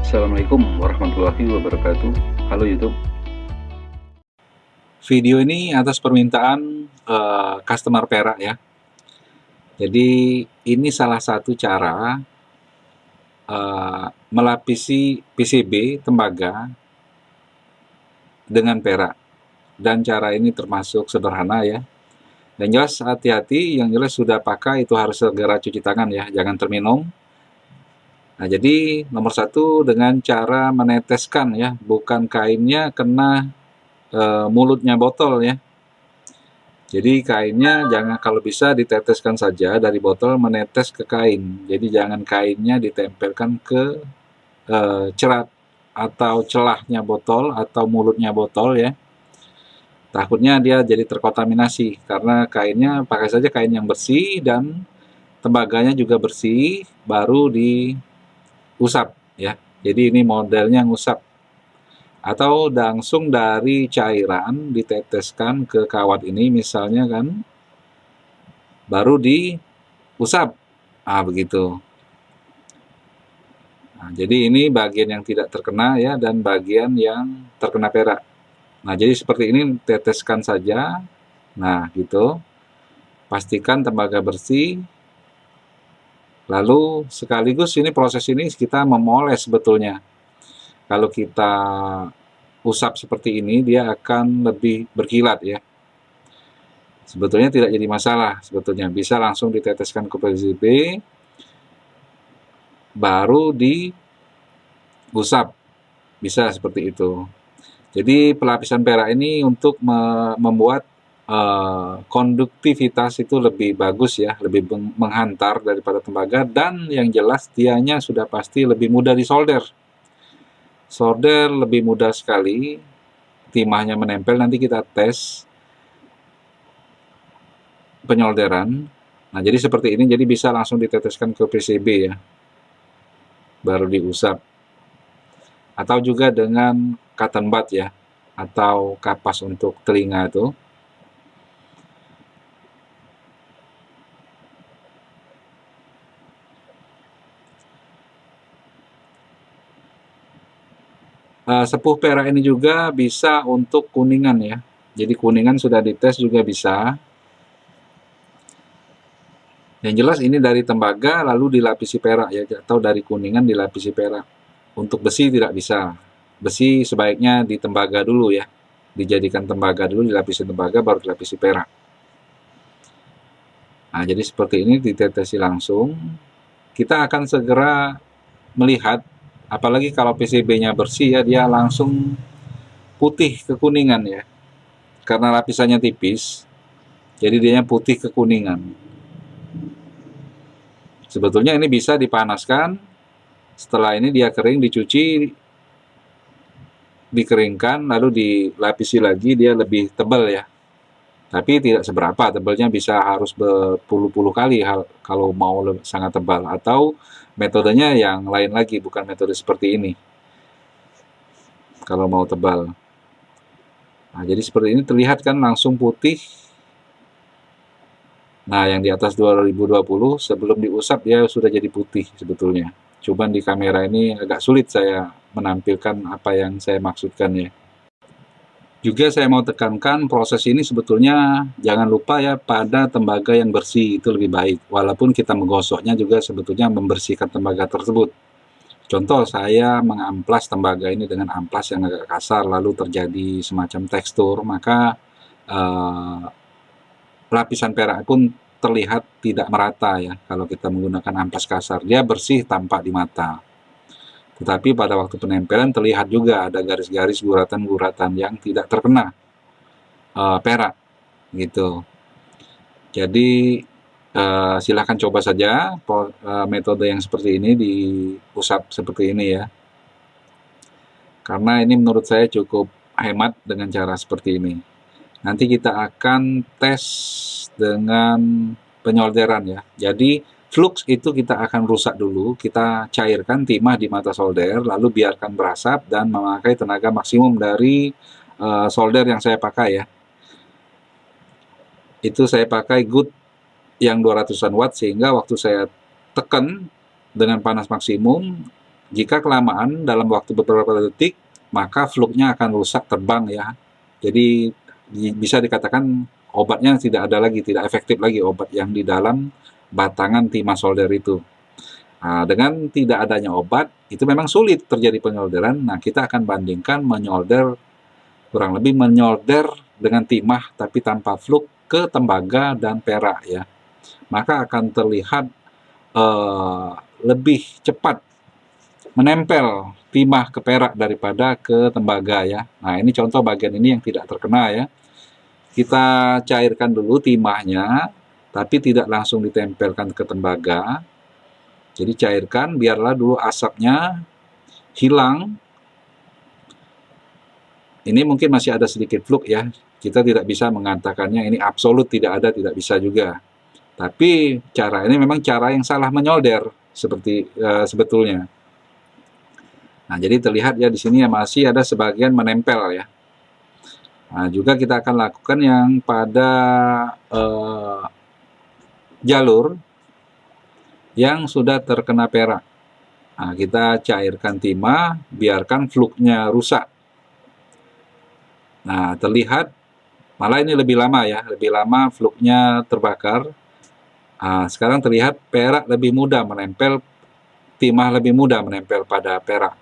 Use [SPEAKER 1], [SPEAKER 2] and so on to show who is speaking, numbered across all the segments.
[SPEAKER 1] Assalamualaikum warahmatullahi wabarakatuh. Halo YouTube. Video ini atas permintaan customer Perak ya. Jadi ini salah satu cara melapisi PCB tembaga dengan perak. Dan cara ini termasuk sederhana ya. Dan jelas hati-hati, yang jelas sudah pakai itu harus segera cuci tangan ya, jangan terminum. Nah, jadi nomor satu dengan cara meneteskan ya, bukan kainnya kena mulutnya botol ya. Jadi kainnya jangan, kalau bisa diteteskan saja dari botol menetes ke kain. Jadi jangan kainnya ditempelkan ke cerat atau celahnya botol atau mulutnya botol ya. Takutnya dia jadi terkontaminasi karena kainnya pakai saja kain yang bersih dan tembaganya juga bersih, baru diusap ya. Jadi ini modelnya ngusap, atau langsung dari cairan diteteskan ke kawat ini misalnya kan, baru diusap. Begitu. Jadi ini bagian yang tidak terkena ya, dan bagian yang terkena perak. Nah, jadi seperti ini, teteskan saja. Nah, gitu. Pastikan tembaga bersih. Lalu sekaligus ini proses ini kita memoles sebetulnya. Kalau kita usap seperti ini, dia akan lebih berkilat ya. Sebetulnya tidak jadi masalah, sebetulnya bisa langsung diteteskan ke PCB, baru diusap, bisa seperti itu. Jadi pelapisan perak ini untuk membuat konduktivitas itu lebih bagus ya, lebih menghantar daripada tembaga, dan yang jelas dianya sudah pasti lebih mudah disolder. Solder lebih mudah sekali, timahnya menempel, nanti kita tes penyolderan. Nah, jadi seperti ini, jadi bisa langsung diteteskan ke PCB ya, baru diusap. Atau juga dengan cotton bud ya, atau kapas untuk telinga itu. Sepuh perak ini juga bisa untuk kuningan ya. Jadi kuningan sudah dites juga bisa. Yang jelas ini dari tembaga lalu dilapisi perak ya, atau dari kuningan dilapisi perak. Untuk besi tidak bisa. Besi sebaiknya di tembaga dulu ya. Dijadikan tembaga dulu, dilapisi tembaga, baru dilapisi perak. Nah, jadi seperti ini ditetesi langsung. Kita akan segera melihat, apalagi kalau PCB-nya bersih ya, dia langsung putih kekuningan ya. Karena lapisannya tipis, jadi dia putih kekuningan. Sebetulnya ini bisa dipanaskan, setelah ini dia kering, dicuci, dikeringkan, lalu dilapisi lagi, dia lebih tebal ya. Tapi tidak seberapa tebalnya, bisa harus berpuluh-puluh kali kalau mau sangat tebal. Atau metodenya yang lain lagi, bukan metode seperti ini kalau mau tebal. Nah, jadi seperti ini terlihat kan langsung putih. Nah, yang di atas 2020 sebelum diusap dia sudah jadi putih sebetulnya. Cuman di kamera ini agak sulit saya menampilkan apa yang saya maksudkan ya. Juga saya mau tekankan, proses ini sebetulnya jangan lupa ya, pada tembaga yang bersih itu lebih baik. Walaupun kita menggosoknya juga sebetulnya membersihkan tembaga tersebut. Contoh, saya mengamplas tembaga ini dengan amplas yang agak kasar, lalu terjadi semacam tekstur, maka lapisan perak pun terlihat tidak merata ya kalau kita menggunakan amplas kasar. Dia bersih tampak di mata. Tetapi pada waktu penempelan terlihat juga ada garis-garis, guratan-guratan yang tidak terkena perak gitu. Jadi silahkan coba saja metode yang seperti ini, diusap seperti ini ya. Karena ini menurut saya cukup hemat dengan cara seperti ini. Nanti kita akan tes dengan penyolderan ya. Jadi flux itu kita akan rusak dulu, kita cairkan timah di mata solder, lalu biarkan berasap dan memakai tenaga maksimum dari solder yang saya pakai ya. Itu saya pakai good yang 200-an watt, sehingga waktu saya tekan dengan panas maksimum, Jika kelamaan dalam waktu beberapa detik, maka fluknya akan rusak, terbang ya. Jadi bisa dikatakan obatnya tidak ada lagi, tidak efektif lagi obat yang di dalam batangan timah solder itu. Nah, dengan tidak adanya obat, itu memang sulit terjadi penyolderan. Nah, kita akan bandingkan menyolder, kurang lebih menyolder dengan timah tapi tanpa fluk ke tembaga dan perak ya. Maka akan terlihat lebih cepat menempel timah ke perak daripada ke tembaga ya. Nah, ini contoh bagian ini yang tidak terkena ya. Kita cairkan dulu timahnya, tapi tidak langsung ditempelkan ke tembaga. Jadi cairkan, biarlah dulu asapnya hilang. Ini mungkin masih ada sedikit fluk ya. Kita tidak bisa mengatakannya ini absolut tidak ada, tidak bisa juga. Tapi cara ini memang cara yang salah menyolder seperti sebetulnya. Nah, jadi terlihat ya di sini ya masih ada sebagian menempel ya. Nah, juga kita akan lakukan yang pada jalur yang sudah terkena perak. Nah, kita cairkan timah, biarkan fluknya rusak. Nah, terlihat malah ini lebih lama ya, lebih lama fluknya terbakar. Nah, sekarang terlihat perak lebih mudah menempel, timah lebih mudah menempel pada perak.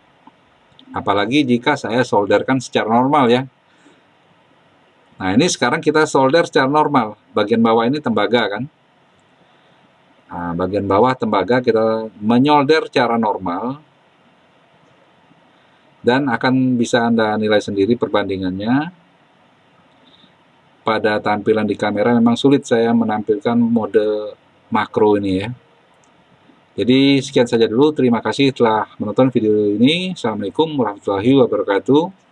[SPEAKER 1] Apalagi jika saya solderkan secara normal ya. Nah, ini sekarang kita solder secara normal. Bagian bawah ini tembaga kan. Nah, bagian bawah tembaga kita menyolder secara normal. Dan akan bisa Anda nilai sendiri perbandingannya. Pada tampilan di kamera memang sulit saya menampilkan mode makro ini ya. Jadi sekian saja dulu, terima kasih telah menonton video ini. Assalamualaikum warahmatullahi wabarakatuh.